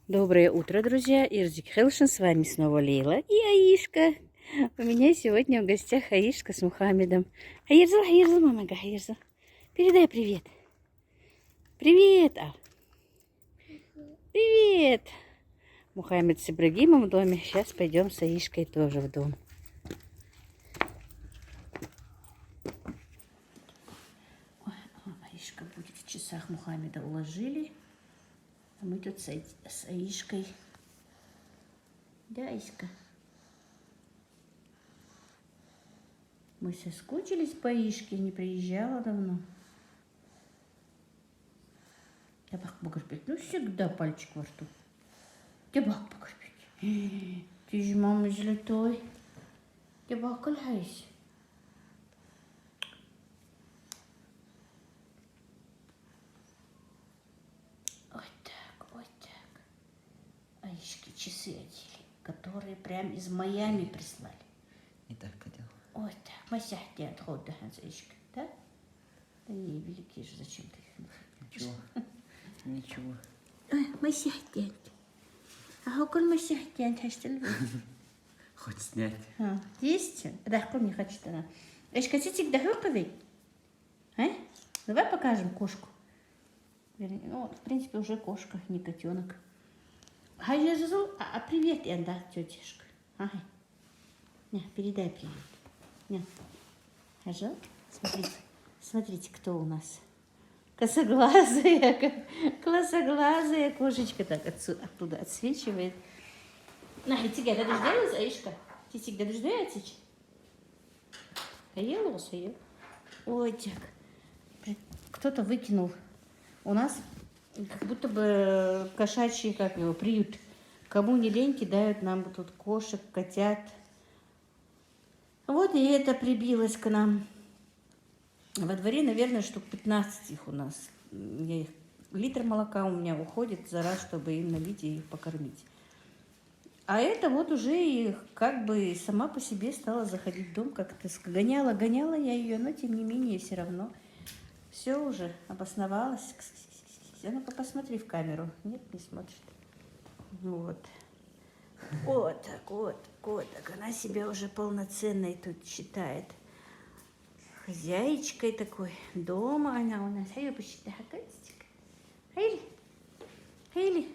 Доброе утро, друзья! Ирзик Хелшин, с вами снова Лейла и Аишка. У меня сегодня в гостях Аишка с Мухаммедом. Хаирзал, мамага, Хаирзал. Передай привет. Привет, привет. Мухаммед с Ибрагимом в доме. Сейчас пойдем с Аишкой тоже в дом. Аишка будет в часах, Мухаммеда уложили. А мы тут с Аишкой. Да, Аишка? Мы соскучились по Аишке, не приезжала давно. Табак покрепить. Ну, всегда пальчик во рту. Табак покрепить. Ты же мама золотой. Табак кольхайся. Вот так. Аишке часы одели, которые прям из Майами прислали. Не так хотел. Вот так. Масяхти отхода, Аишка, да? Да не, великие же, зачем ты их? Ничего. Масяхти. А какой масяхти, Аишка? Хоть снять. Есть? Да, какой мне хочет она. Аишка, титик, да хрюковый? Давай покажем кошку. Ну, в принципе, уже кошка, не котенок. А привет, да, тетишка. Ага. Не, передай привет. Не. Хажал? Смотрите, кто у нас. Косоглазая кошечка так оттуда отсвечивает. На, тига, да дождалась, Аишка? Титик, да дождалась? Поелась ее? Ой, так. Кто-то выкинул. У нас как будто бы кошачий, как его, приют. Кому не лень, кидают нам тут кошек, котят. Вот и это прибилось к нам. Во дворе, наверное, штук 15 их у нас. Литр молока у меня уходит за раз, чтобы им налить и их покормить. А это вот уже и как бы сама по себе стала заходить в дом. Как-то гоняла я ее, но тем не менее все равно. Все уже обосновалась. А ну-ка посмотри в камеру. Нет, не смотрит. Вот. Вот так. Она себя уже полноценной тут считает. Хозяечкой такой. Дома она у нас. Хайли.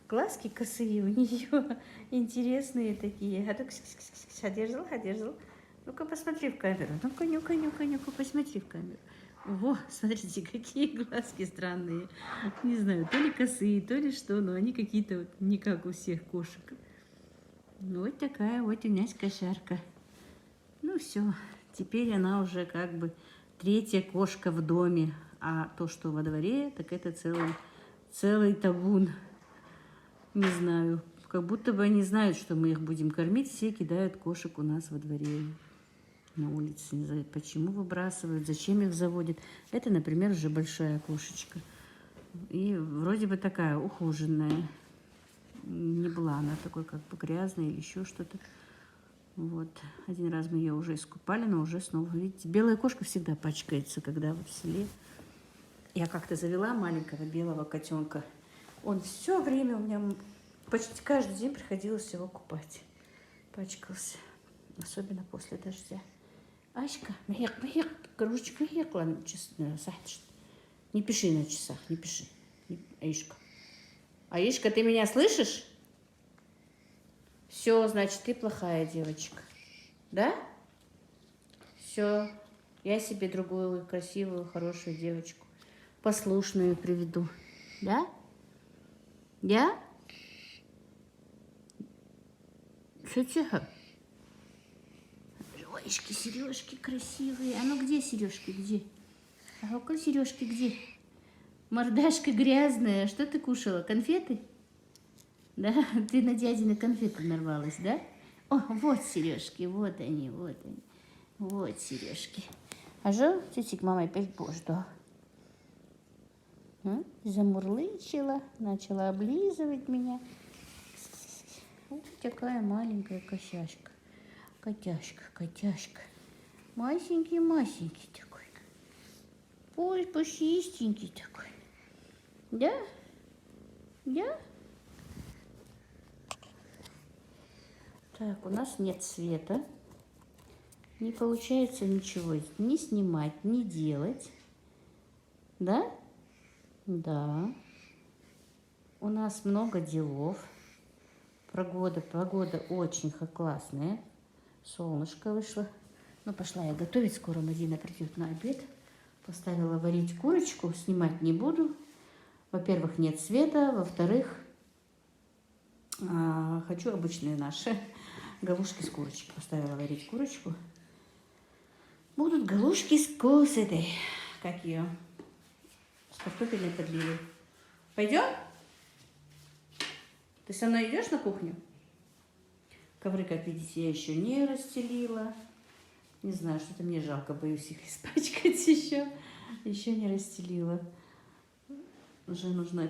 Глазки косые у нее. Интересные такие. А так одержал. Ну-ка посмотри в камеру. Ну-ка, посмотри в камеру. Во, смотрите, какие глазки странные. Не знаю, то ли косые, то ли что, но они какие-то вот не как у всех кошек. Вот такая вот у нас кошарка. Ну все, теперь она уже как бы третья кошка в доме. А то, что во дворе, так это целый табун. Не знаю, как будто бы они знают, что мы их будем кормить. Все кидают кошек у нас во дворе. На улице, не знаю, почему выбрасывают, зачем их заводят. Это, например, уже большая кошечка. И вроде бы такая ухоженная. Не была она такой как бы грязная или еще что-то. Вот. Один раз мы ее уже искупали, но уже снова, видите, белая кошка всегда пачкается, когда вот в селе. Я как-то завела маленького белого котенка. Он все время у меня, почти каждый день приходилось его купать. Пачкался. Особенно после дождя. Аська, кружечка, не пиши на часах, не пиши. Аишка. Аишка, ты меня слышишь? Все, значит, ты плохая девочка. Да? Все. Я себе другую красивую, хорошую девочку. Послушную приведу. Да? Я? Что тихо? Ошки, сережки красивые. А ну где сережки? Где? А какой сережки где? Мордашка грязная. Что ты кушала? Конфеты? Да? Ты на дядины конфеты нарвалась, да? О, вот сережки, вот они. Вот сережки. А жо, тетик, мама опять божду. Замурлычила, начала облизывать меня. Вот такая маленькая косячка. Котяшка. Масенький такой. Пушистенький такой. Да? Так, у нас нет света. Не получается ничего ни снимать, ни делать. Да? Да. У нас много делов. Погода очень классная. Солнышко вышло. Ну, пошла я готовить. Скоро Мадина придет на обед. Поставила варить курочку. Снимать не буду. Во-первых, нет света. Во-вторых, хочу обычные наши галушки с курочкой. Поставила варить курочку. Будут галушки с этой, как ее, с картофельной подливой. Пойдем? Ты со мной идешь на кухню? Ковры, как видите, я еще не расстелила. Не знаю, что-то мне жалко, боюсь их испачкать еще. Еще не расстелила. Уже нужно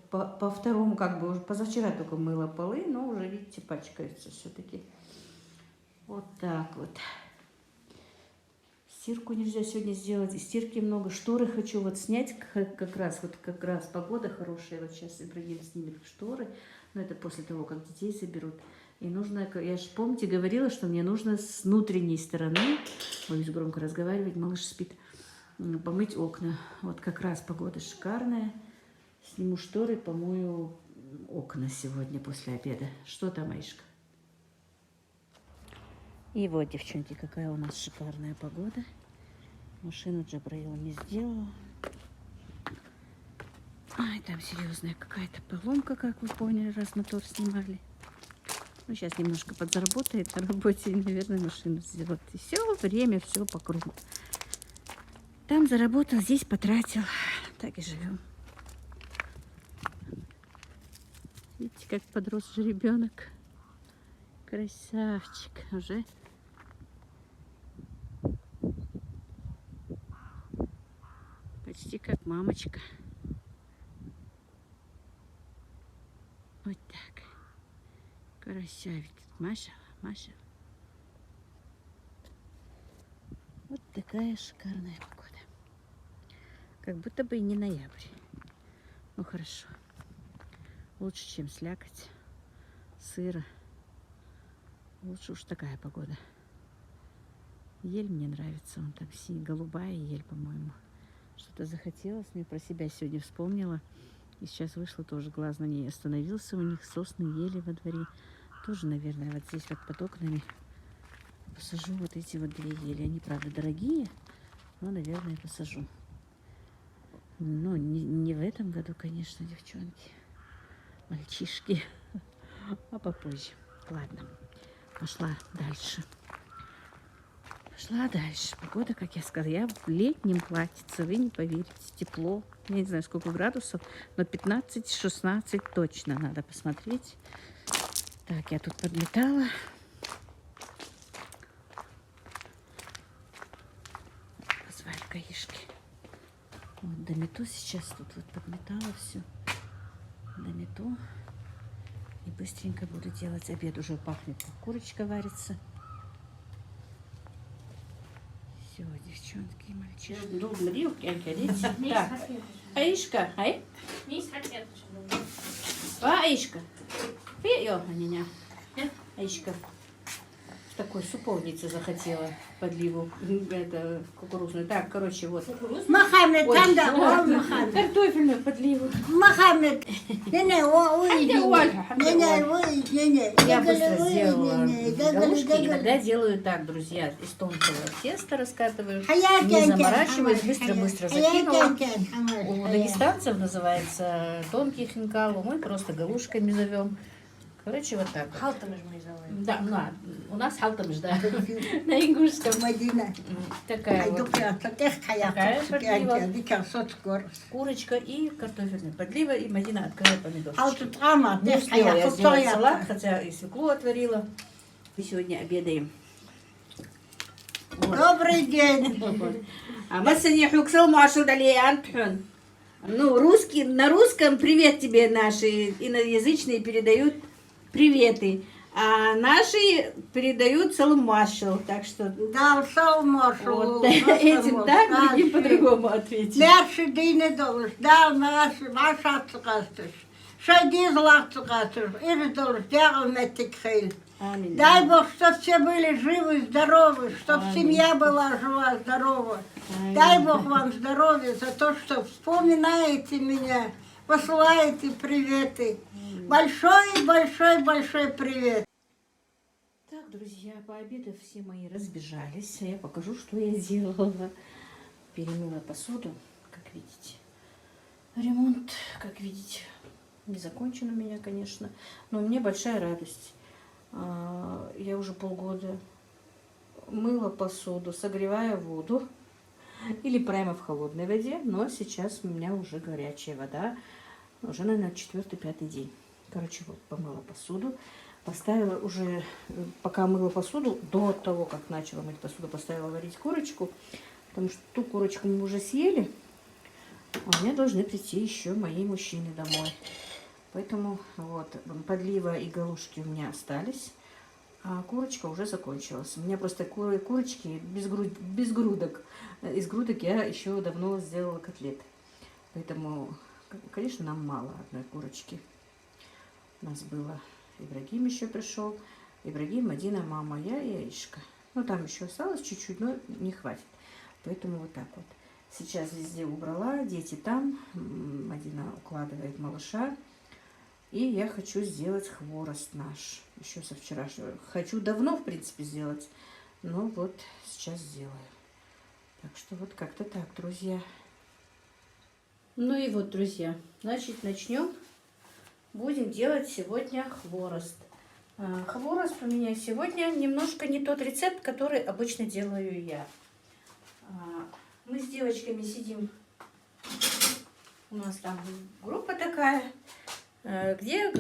по второму, как бы, уже позавчера только мыла полы, но уже, видите, пачкаются все-таки. Вот так вот. Стирку нельзя сегодня сделать, и стирки много. Шторы хочу вот снять, как раз погода хорошая. Вот сейчас Ибрагим снимет шторы, но это после того, как детей соберут. И нужно, я же, помните, говорила, что мне нужно с внутренней стороны, боюсь громко разговаривать, малыш спит, помыть окна. Вот как раз погода шикарная. Сниму шторы, помою окна сегодня после обеда. Что там, Аишка? И вот, девчонки, какая у нас шикарная погода. Машину Джабраила не сделала. Ай, там серьезная какая-то поломка, как вы поняли, раз мотор снимали. Ну, сейчас немножко подзаработает на работе и, наверное, машину сделает. И все время, все по кругу. Там заработал, здесь потратил. Так и живем. Видите, как подрос же ребенок. Красавчик уже. Почти как мамочка. Вот так. Красавец. Маша. Вот такая шикарная погода. Как будто бы и не ноябрь. Ну хорошо. Лучше, чем слякоть, сыро. Лучше уж такая погода. Ель мне нравится. Вон там голубая ель, по-моему. Что-то захотелось. Мне про себя сегодня вспомнила. И сейчас вышла, тоже глаз на ней остановился. У них сосны, ели во дворе. Тоже, наверное, вот здесь вот под окнами посажу вот эти вот две ели. Они, правда, дорогие, но, наверное, посажу. Но не в этом году, конечно, девчонки. Мальчишки. А попозже. Ладно. Пошла дальше. Погода, как я сказала, я в летнем платьице, вы не поверите, тепло. Я не знаю, сколько градусов, но 15-16 точно надо посмотреть. Так, я тут подметала. Позвали гаишки. Вот, домету сейчас, тут вот подметала все. Домету. И быстренько буду делать обед. Уже пахнет, как курочка варится. Все, девчонки и мальчишки. Так, Аишка, ай? Аишка. Аишка. Такой суповницы захотела подливу. Это кукурузную. Так, короче, вот. Мохаммед, там да, Мохаммед. Картофельную подливу. Мохаммед. Не-не, Я быстро сделала галушки. Иногда делаю так, друзья. Из тонкого теста раскатываю. Не заморачиваюсь, быстро-быстро закинула. У дагестанцев называется тонкий хинкал. Мы просто галушками зовем. Короче, вот так. Халтамыш мы называем. Да, ну, у нас халтамыш, да. На ингушском. Такая вот. Такая подлива. Курочка и картофельная подлива. И Мадина открывает помидор. Не успела я сделать салат, хотя и свеклу отварила. Мы сегодня обедаем. Добрый день. А мы сегодня хуксал машу дали антхун. Ну, русский, на русском привет тебе наши иноязычные передают приветы. А наши передают салам машал. Так что Да, салам машал. вот этим так, другим по-другому ответить. Мерши дыны долуш. Да, Маша отсукастыш. Шаги златцукасуш, и дождя метикхейль. Аминь. Дай Бог, чтобы все были живы, здоровы, чтобы Аминь. семья была жива, здорова. Аминь. Дай Бог вам здоровья за то, что вспоминаете меня, посылаете приветы. Большой привет. Так, друзья, пообедав, все мои разбежались. А я покажу, что я сделала. Перемыла посуду, как видите. Ремонт, как видите, не закончен у меня, конечно. Но у меня большая радость. Я уже полгода мыла посуду, согревая воду. Или прямо в холодной воде. Но сейчас у меня уже горячая вода. Уже, наверное, 4-5 день. Короче, вот, помыла посуду. Поставила уже, пока мыла посуду, до того, как начала мыть посуду, поставила варить курочку. Потому что ту курочку мы уже съели. А у меня должны прийти еще мои мужчины домой. Поэтому вот, подлива и галушки у меня остались. А курочка уже закончилась. У меня просто курочки без грудок. Из грудок я еще давно сделала котлеты. Поэтому, конечно, нам мало одной курочки. У нас было... Ибрагим еще пришел. Ибрагим, Мадина, мама, я и Аишка. Ну, там еще осталось чуть-чуть, но не хватит. Поэтому вот так вот. Сейчас везде убрала, дети там. Мадина укладывает малыша. И я хочу сделать хворост наш. Еще со вчерашнего. Хочу давно, в принципе, сделать. Но вот сейчас сделаю. Так что вот как-то так, друзья. Ну и вот, друзья. Значит, начнем. Будем делать сегодня хворост. Хворост у меня сегодня немножко не тот рецепт, который обычно делаю я. Мы с девочками сидим. У нас там группа такая, где,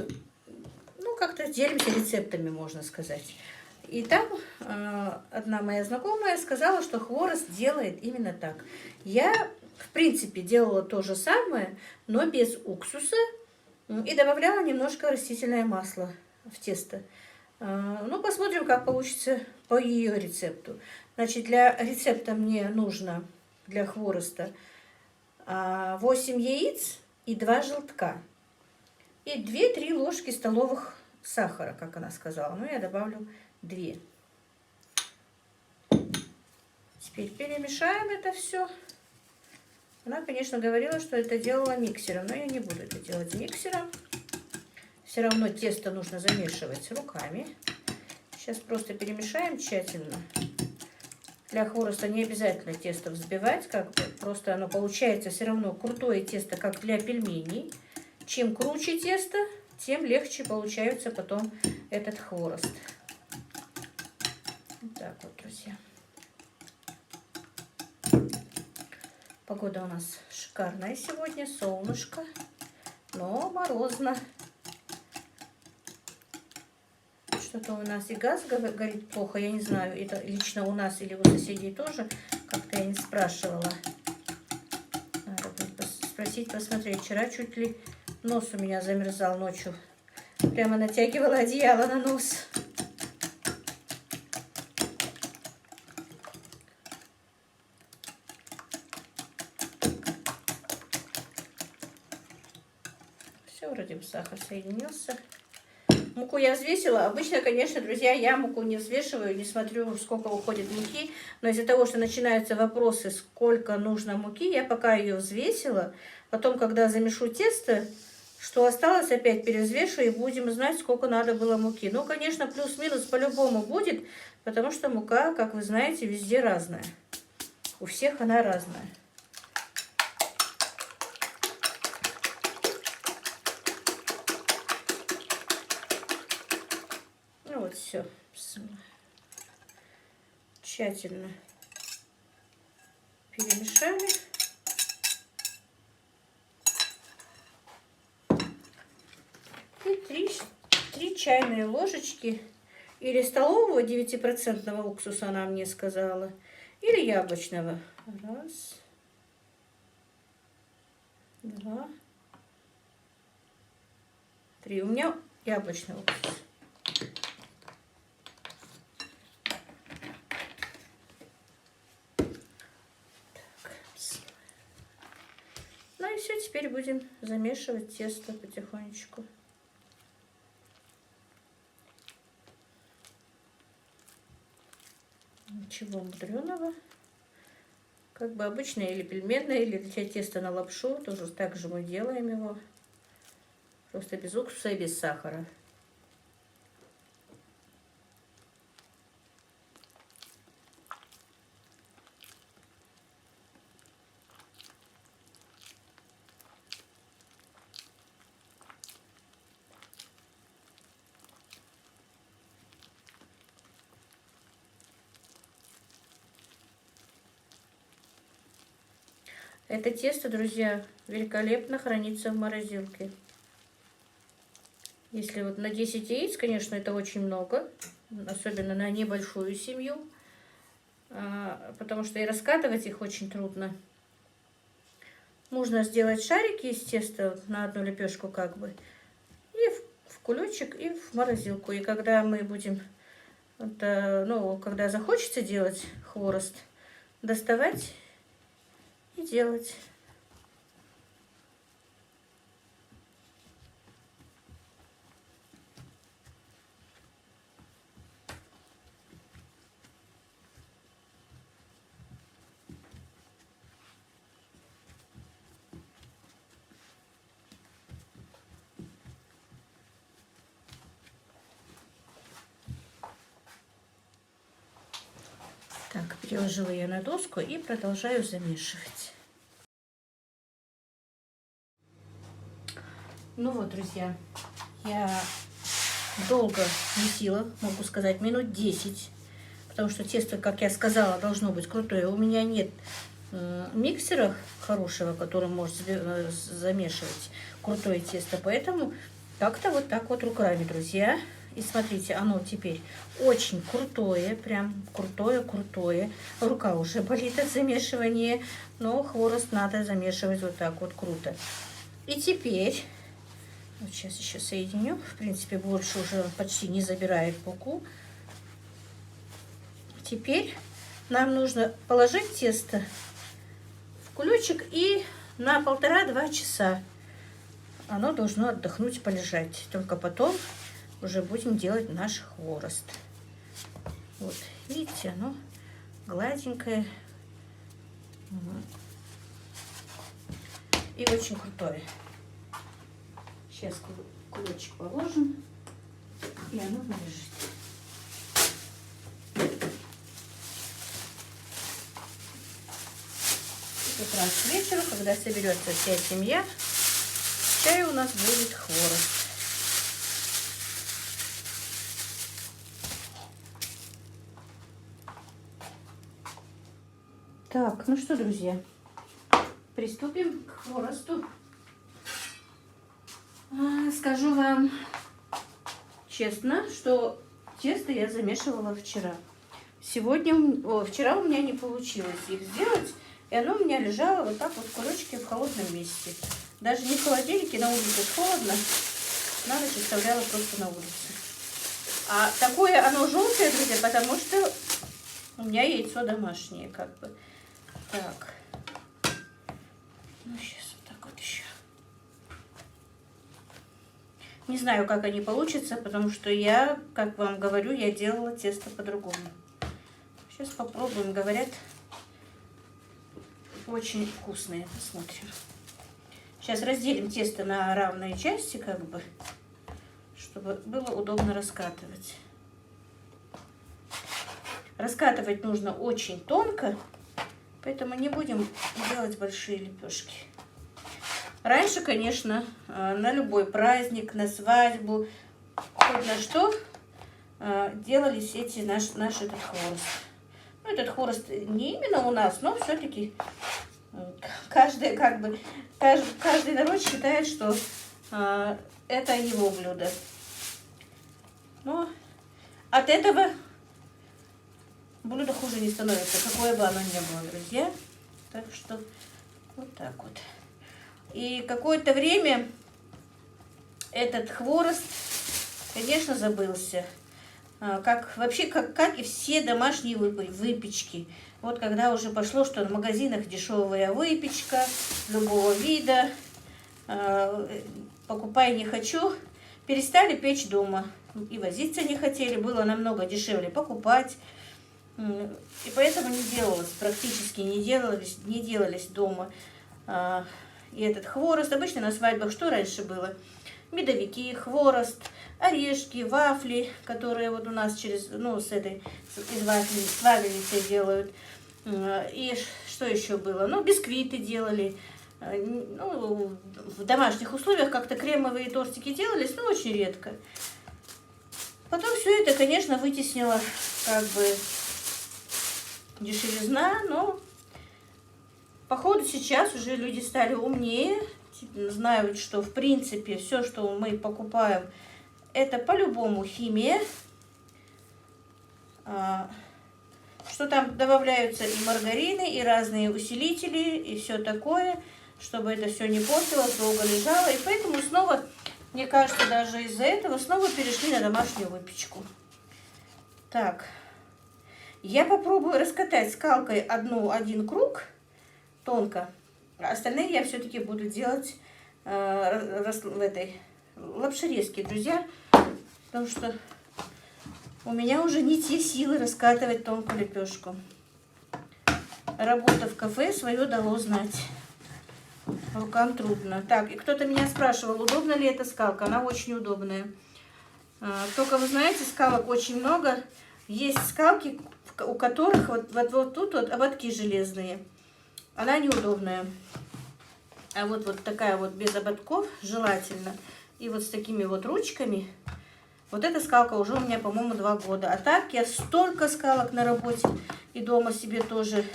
ну, как-то делимся рецептами, можно сказать. И там одна моя знакомая сказала, что хворост делает именно так. Я, в принципе, делала то же самое, но без уксуса. И добавляла немножко растительное масло в тесто. Ну, посмотрим, как получится по ее рецепту. Значит, для рецепта мне нужно для хвороста 8 яиц и 2 желтка. И 2-3 ложки столовых сахара, как она сказала. Но я добавлю 2. Теперь перемешаем это все. Она, конечно, говорила, что это делала миксером, но я не буду это делать миксером. Все равно тесто нужно замешивать руками. Сейчас просто перемешаем тщательно. Для хвороста не обязательно тесто взбивать, как бы, просто оно получается все равно крутое тесто, как для пельменей. Чем круче тесто, тем легче получается потом этот хворост. Вот так вот, друзья. Погода у нас шикарная сегодня, солнышко, но морозно. Что-то у нас и газ горит плохо, я не знаю, это лично у нас или у соседей тоже, как-то я не спрашивала. Надо будет спросить, посмотреть. Вчера чуть ли нос у меня замерзал ночью, прямо натягивала одеяло на нос. Все, вроде бы сахар соединился. Муку я взвесила. Обычно, конечно, друзья, я муку не взвешиваю, не смотрю, сколько уходит муки. Но из-за того, что начинаются вопросы, сколько нужно муки, я пока ее взвесила. Потом, когда замешу тесто, что осталось, опять перевзвешу и будем знать, сколько надо было муки. Ну, конечно, плюс-минус по-любому будет, потому что мука, как вы знаете, везде разная. У всех она разная. Ну вот все. Тщательно перемешали. И 3 чайные ложечки или столового 9% уксуса, она мне сказала, или яблочного. 1, 2, 3. У меня яблочный уксус. Ну и все, теперь теперь будем замешивать тесто потихонечку. Ничего мудреного. Как бы обычное или пельменное, или для теста на лапшу. Тоже так же мы делаем его. Просто без уксуса и без сахара. Это тесто, друзья, великолепно хранится в морозилке. Если вот на 10 яиц, конечно, это очень много, особенно на небольшую семью, потому что и раскатывать их очень трудно. Можно сделать шарики из теста на одну лепешку как бы, и в кулечек, и в морозилку. И когда мы будем, когда захочется делать хворост, доставать и делать. Так, переложила я на доску и продолжаю замешивать. Ну вот, друзья, я долго месила, могу сказать, минут 10, потому что тесто, как я сказала, должно быть крутое. У меня нет миксера хорошего, который может замешивать крутое тесто, поэтому как-то вот так вот руками, друзья. И смотрите, оно теперь очень крутое, прям крутое. Рука уже болит от замешивания, но хворост надо замешивать вот так вот круто. И теперь, вот сейчас еще соединю, в принципе, больше уже почти не забирает муку. Теперь нам нужно положить тесто в кулечек и на 1,5-2 часа оно должно отдохнуть, полежать. Только потом уже будем делать наш хворост. Вот, видите, оно гладенькое и очень крутое. Сейчас кулечек положим, и оно полежит. И как раз к вечеру, когда соберется вся семья, чай у нас будет хворост. Так, ну что, друзья, приступим к хворосту. Скажу вам честно, что тесто я замешивала вчера. Вчера у меня не получилось их сделать, и оно у меня лежало вот так вот в кулечке в холодном месте. Даже не в холодильнике, на улице холодно, на ночь оставляла просто на улице. А такое оно желтое, друзья, потому что у меня яйцо домашнее, как бы. Так, ну сейчас вот так вот еще. Не знаю, как они получатся, потому что я, как вам говорю, я делала тесто по-другому. Сейчас попробуем, говорят, очень вкусные, посмотрим. Сейчас разделим тесто на равные части, как бы, чтобы было удобно раскатывать. Раскатывать нужно очень тонко. Поэтому не будем делать большие лепешки. Раньше, конечно, на любой праздник, на свадьбу, хоть на что, делались наш этот хворост. Ну, этот хворост не именно у нас, но все-таки каждый народ считает, что это его блюдо. Но от этого блюдо хуже не становится, какое бы оно ни было, друзья. Так что вот так вот. И какое-то время этот хворост, конечно, забылся. Как и все домашние выпечки. Вот когда уже пошло, что в магазинах дешевая выпечка любого вида, покупай не хочу, перестали печь дома. И возиться не хотели, было намного дешевле покупать. И поэтому не делалось, практически не делались дома. И этот хворост, обычно на свадьбах что раньше было? Медовики, хворост, орешки, вафли, которые вот у нас через, ну, с вафельницы делают. И что еще было? Ну, бисквиты делали. Ну, в домашних условиях как-то кремовые тортики делались, но очень редко. Потом все это, конечно, вытеснило как бы дешевизна, но походу сейчас уже люди стали умнее, знают, что в принципе все, что мы покупаем, это по-любому химия, что там добавляются и маргарины, и разные усилители, и все такое, чтобы это все не портилось, долго лежало. И поэтому снова, мне кажется, даже из-за этого снова перешли на домашнюю выпечку. Так, я попробую раскатать скалкой один круг тонко, а остальные я все-таки буду делать в этой лапшерезке, друзья, потому что у меня уже не те силы раскатывать тонкую лепешку. Работа в кафе свое дало знать. Рукам трудно. Так, и кто-то меня спрашивал, удобна ли эта скалка. Она очень удобная. Только вы знаете, скалок очень много. Есть скалки, у которых вот тут вот ободки железные. Она неудобная. А вот такая вот без ободков желательно. И вот с такими вот ручками. Вот эта скалка уже у меня, по-моему, 2 года. А так я столько скалок на работе и дома себе тоже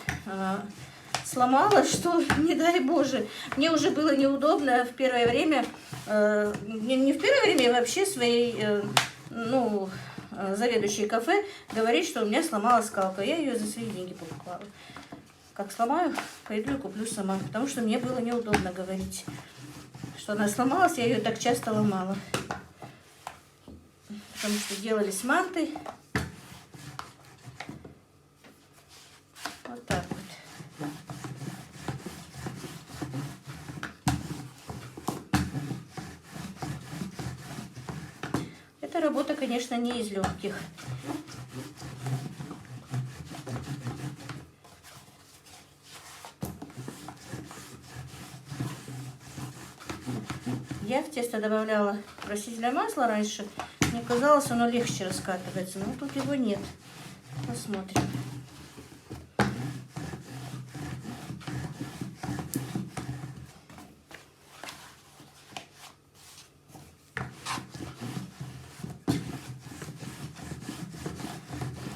сломала, что не дай Боже. Мне уже было неудобно в первое время, не в первое время, а вообще своей, заведующей кафе говорить, что у меня сломалась скалка. Я ее за свои деньги покупала. Как сломаю, пойду и куплю сама. Потому что мне было неудобно говорить, что она сломалась, я ее так часто ломала. Потому что делались манты. Вот так вот. Эта работа, конечно, не из легких. Я в тесто добавляла красителя масла раньше. Мне казалось, оно легче раскатывается, но тут его нет. Посмотрим.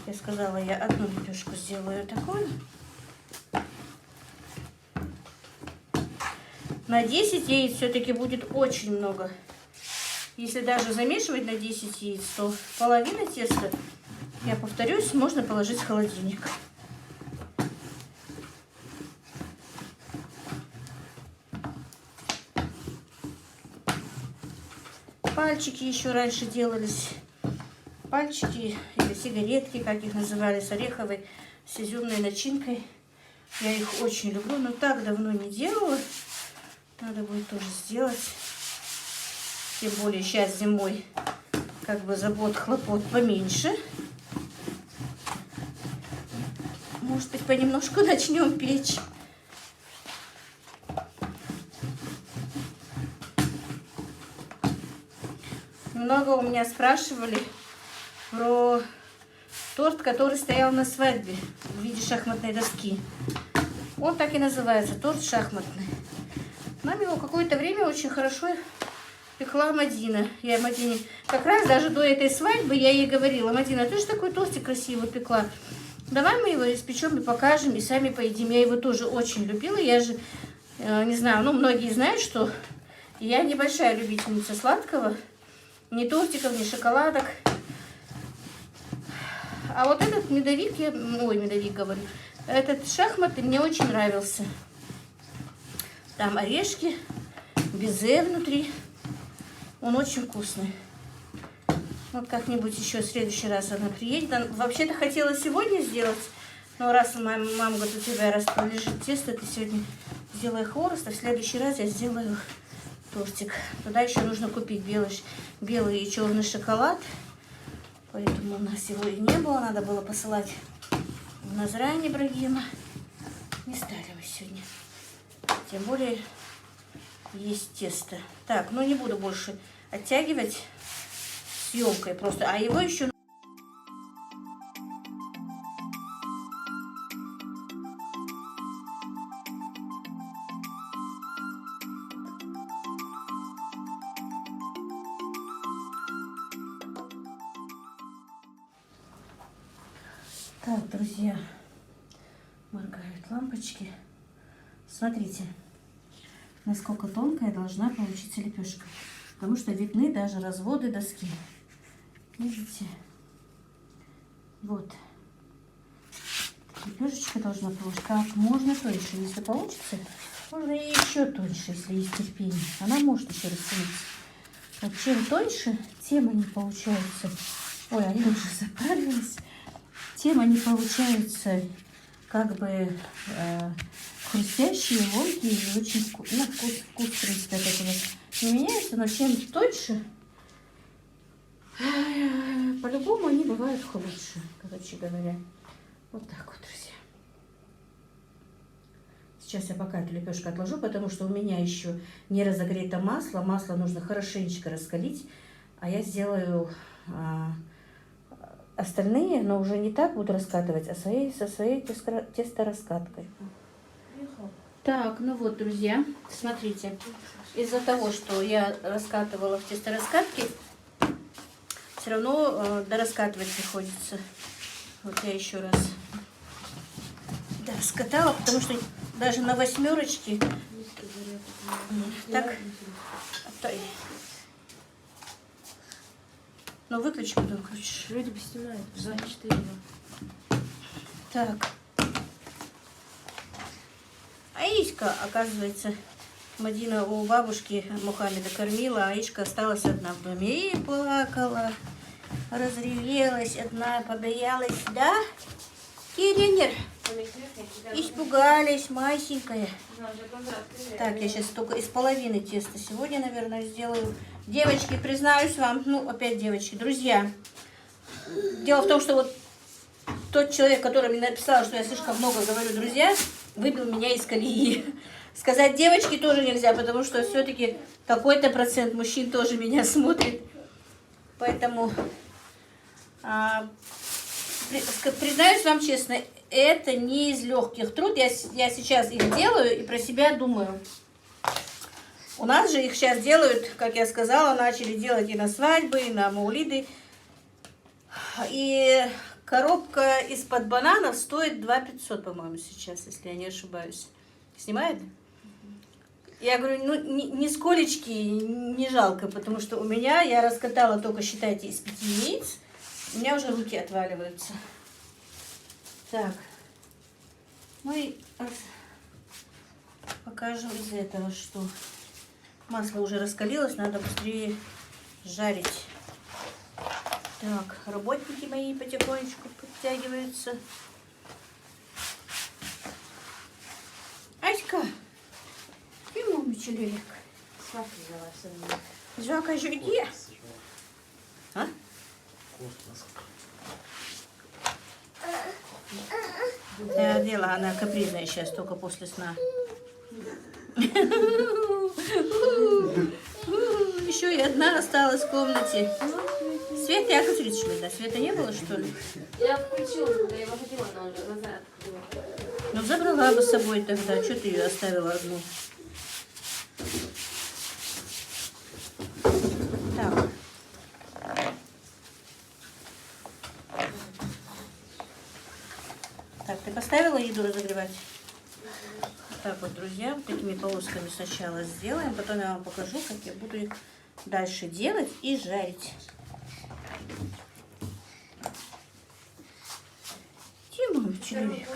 Я сказала, я одну лепешку сделаю такую. На 10 яиц все-таки будет очень много. Если даже замешивать на 10 яиц, то половина теста, я повторюсь, можно положить в холодильник. Пальчики еще раньше делались. Пальчики или сигаретки, как их называли, с ореховой, с изюмной начинкой. Я их очень люблю, но так давно не делала. Надо будет тоже сделать. Тем более сейчас зимой как бы забот, хлопот поменьше. Может быть, понемножку начнем печь. Много у меня спрашивали про торт, который стоял на свадьбе в виде шахматной доски. Он так и называется, торт шахматный. Нам его какое-то время очень хорошо пекла Мадина. Я Мадине как раз даже до этой свадьбы я ей говорила: Мадина, ты же такой тортик красиво пекла. Давай мы его испечем и покажем, и сами поедим. Я его тоже очень любила. Я же, не знаю, многие знают, что я небольшая любительница сладкого. Ни тортиков, ни шоколадок. А вот этот медовик, медовик говорю, этот шахматный мне очень нравился. Там орешки, безе внутри. Он очень вкусный. Вот как-нибудь еще в следующий раз она приедет. Вообще-то хотела сегодня сделать, но раз мама говорит, у тебя раз лежит тесто, ты сегодня сделай хворост, а в следующий раз я сделаю тортик. Туда еще нужно купить белый и черный шоколад. Поэтому у нас его и не было. Надо было посылать в Назрань Ибрагима. Не стали мы сегодня. Тем более есть тесто. Так, ну не буду больше оттягивать съемкой просто. А его еще... Так, друзья, моргают лампочки. Смотрите, насколько тонкая должна получиться лепешка. Потому что видны даже разводы доски. Видите? Вот. Лепешечка должна получиться как можно тоньше. Если получится, можно и еще тоньше, если есть терпение. Она может еще растянуться. Вот чем тоньше, тем они получаются. Ой, они уже заправились. Тем они получаются как бы хрустящие, ломкие и очень вкусные. Ну, вкус, в принципе, от этого не меняется, но чем тоньше, по-любому они бывают лучше, короче говоря. Вот так вот, друзья. Сейчас я пока эту лепешку отложу, потому что у меня еще не разогрето масло. Масло нужно хорошенечко раскалить, а я сделаю... остальные, но уже не так буду раскатывать, а со своей тестораскаткой. Так, ну вот, друзья, смотрите. Из-за того, что я раскатывала в тестораскатке, все равно дораскатывать приходится. Вот я еще раз раскатала, потому что даже на 8 так... Ну, выключи, потом включишь. Вроде бы снимают. 24. Так. А Ишка, оказывается, Мадина у бабушки Мухаммеда кормила, а Ишка осталась одна в доме. И плакала, разревелась одна, побоялась, да? Киринер? Испугались, масенькая. Так, я сейчас только из половины теста сегодня, наверное, сделаю. Девочки, признаюсь вам, ну, опять девочки, друзья. Дело в том, что вот тот человек, который мне написал, что я слишком много говорю, друзья, выбил меня из колеи. Сказать девочки тоже нельзя, потому что все-таки какой-то процент мужчин тоже меня смотрит. Поэтому, признаюсь вам честно, это не из легких труд. Я сейчас их делаю и про себя думаю. У нас же их сейчас делают, как я сказала, начали делать и на свадьбы, и на маулиды. И коробка из-под бананов стоит 2500, по-моему, сейчас, если я не ошибаюсь. Снимает? Я говорю, ну, нисколечки не жалко, потому что у меня, я раскатала только, считайте, из 5 яиц, у меня уже руки отваливаются. Так, ну и покажу из этого, что масло уже раскалилось, надо быстрее жарить. Так, работники мои потихонечку подтягиваются. Аська, ты мой человек. Жака, где? А? Я одела, она капризная сейчас, только после сна. Еще и одна осталась в комнате. Света, я отключила, да? Света не было, что ли? Я включила, когда я выходила, но уже назад. Ну, забрала бы с собой тогда. Что ты ее оставила одну? Так. Так, ты поставила еду разогревать? Так вот, друзья, вот такими полосками сначала сделаем, потом я вам покажу, как я буду их дальше делать и жарить. Тима, человек.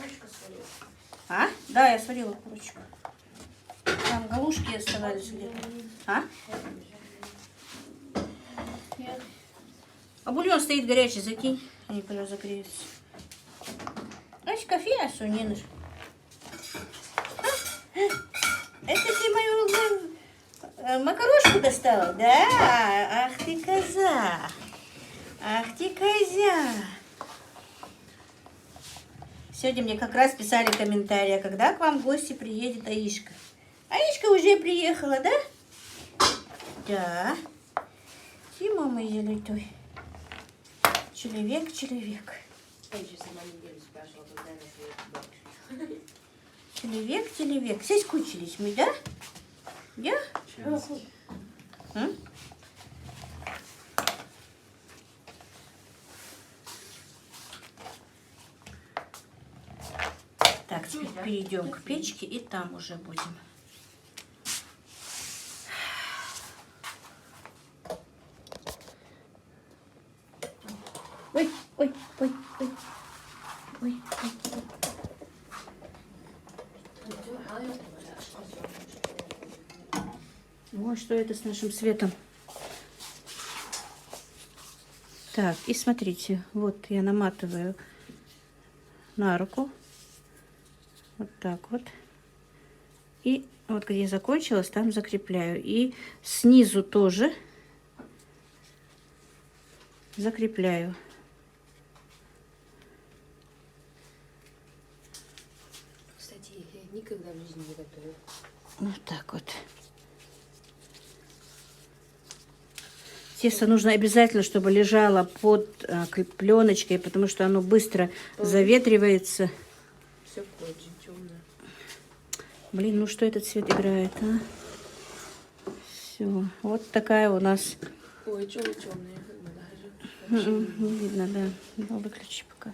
А? Да, я сварила курочку. Там галушки оставались где-то. А? А бульон стоит горячий, закинь. Они прям загреются. Ась, кофе, а что не нужно? Это ты мою Макарошку достала? Да? Ах ты коза. Ах ты козя. Сегодня мне как раз писали комментарии, а когда к вам в гости приедет Аишка. Аишка уже приехала, да? Да. Тима мой золотой. Человек. Я еще сама неделю спрашивала, когда она приедет. Человек. Соскучились мы, да? Да? М? Так, теперь перейдем к печке и там уже будем. Ой. Ой, что это с нашим светом? Так, и смотрите, вот я наматываю на руку. Вот так вот. И вот где закончилась, там закрепляю. И снизу тоже закрепляю. Кстати, я никогда в жизни не готовила. Вот так вот. Тесто нужно обязательно, чтобы лежало под пленочкой, потому что оно быстро заветривается. Все позже, темное. Блин, ну что этот цвет играет, а? Все, вот такая у нас. Ой, темное. Не видно, да. Ну, выключи пока.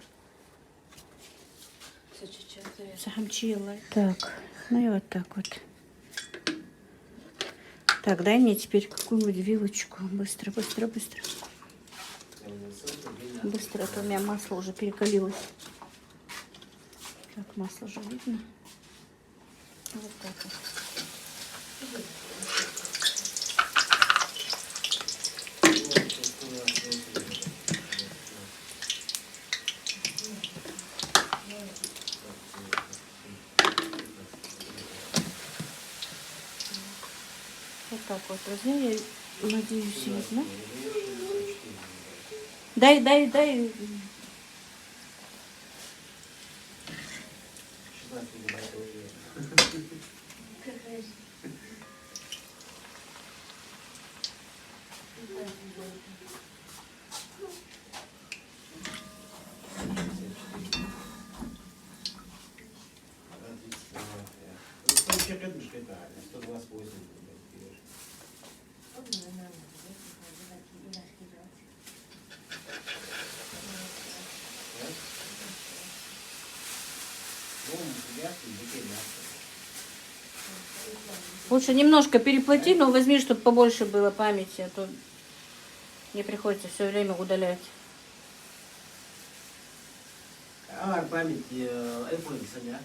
Захамчила. Так, ну и вот так вот. Так, дай мне теперь какую-нибудь вилочку. Быстро. Быстро, а то у меня масло уже перекалилось. Так, масло уже видно. Вот так вот. Вот так вот, друзья, я надеюсь, видно. Дай. Лучше немножко переплати, но возьми, чтобы побольше было памяти, а то мне приходится все время удалять. память iPhone 있었냐?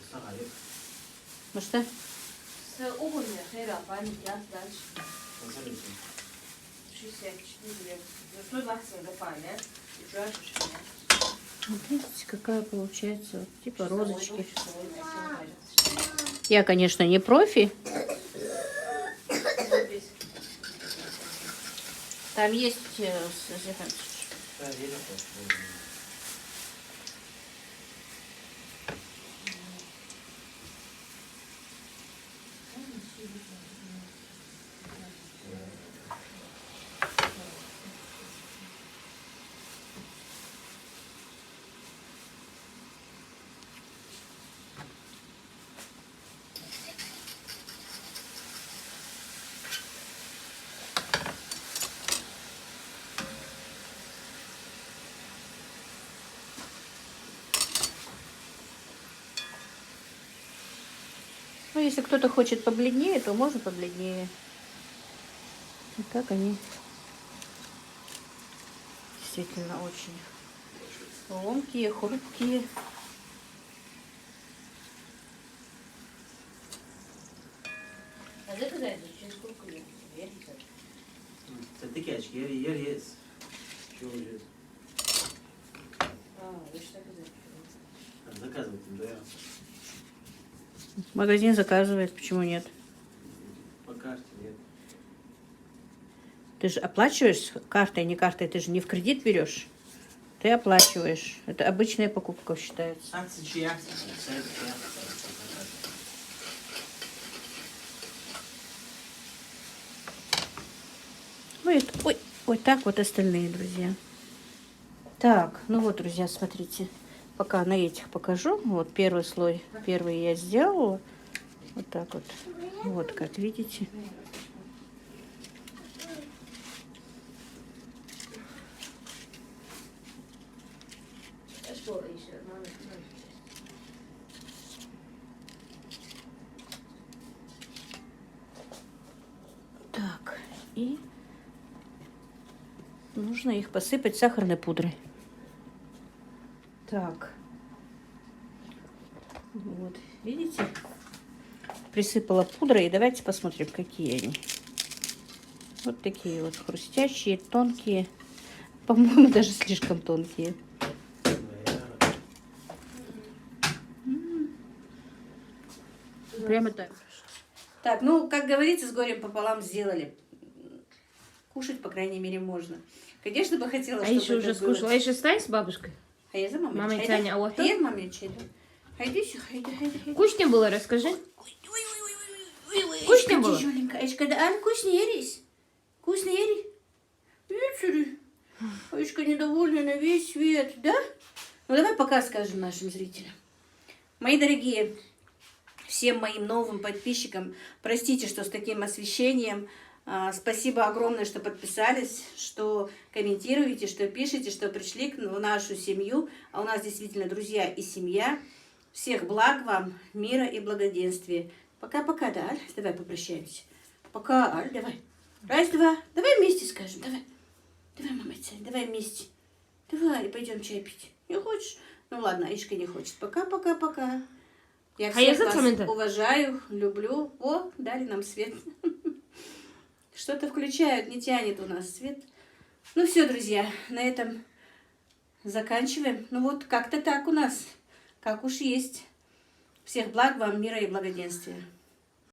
수상하게. Ну что? С угольня, хера, память, я дальше. Консолицы. 64 лет. 120 до память. И что ощущение? Вот видите, какая получается, вот, типа розочки. Часовой, Я, конечно, не профи. Там есть Ну, если кто-то хочет побледнее, то можно побледнее. И так они действительно очень ломкие, хрупкие. А заказать через сколько лет? Такие очки, я есть. Чего уже? Вы что заказать? Заказывать им, да. Магазин заказывает, почему нет? По карте нет. Ты же оплачиваешь картой, не картой, ты же не в кредит берешь. Ты оплачиваешь. Это обычная покупка считается. Акции, чьи акции? Совет, чьи акции? Ой, ой, ой, так вот остальные, друзья. Так, ну вот, друзья, смотрите. Пока на этих покажу. Вот первый слой, первый я сделала. Вот так вот. Вот, как видите. А что еще? Мама, Так, и нужно их посыпать сахарной пудрой. Так. Вот, видите? Присыпала пудрой. И давайте посмотрим, какие они. Вот такие вот хрустящие, тонкие. По-моему, даже слишком тонкие. Прямо так. Так, ну, как говорится, с горем пополам сделали. Кушать, по крайней мере, можно. Конечно, бы хотела, А чтобы еще уже это было. скушала. А еще стань с бабушкой. А я за мамой. Мама Хайда. Таня, а вот А я маме чайду. Хайди еще, хайди. Вкусно было, расскажи. Ой, Вкусно Эшка было? тяжеленько. Эшка, да, Ань, вкусно ерись? Вкусно ери? Видите? Эшка недовольна на весь свет, да? Ну, давай пока скажем нашим зрителям. Мои дорогие, всем моим новым подписчикам, простите, что с таким освещением. Спасибо огромное, что подписались, что комментируете, что пишете, что пришли в нашу семью. А у нас действительно друзья и семья. Всех благ вам, мира и благоденствия. Пока-пока, да, Аль? Давай попрощаемся. Пока, Аль, давай. Раз, два. Давай вместе скажем, давай. Давай, мама, давай вместе. Давай, пойдем чай пить. Не хочешь? Ну ладно, Ишка не хочет. Пока-пока-пока. Я всех вас уважаю, люблю. О, дали нам свет. Что-то включают, не тянет у нас свет. Ну все, друзья, на этом заканчиваем. Ну вот как-то так у нас. Как уж есть. Всех благ вам, мира и благоденствия.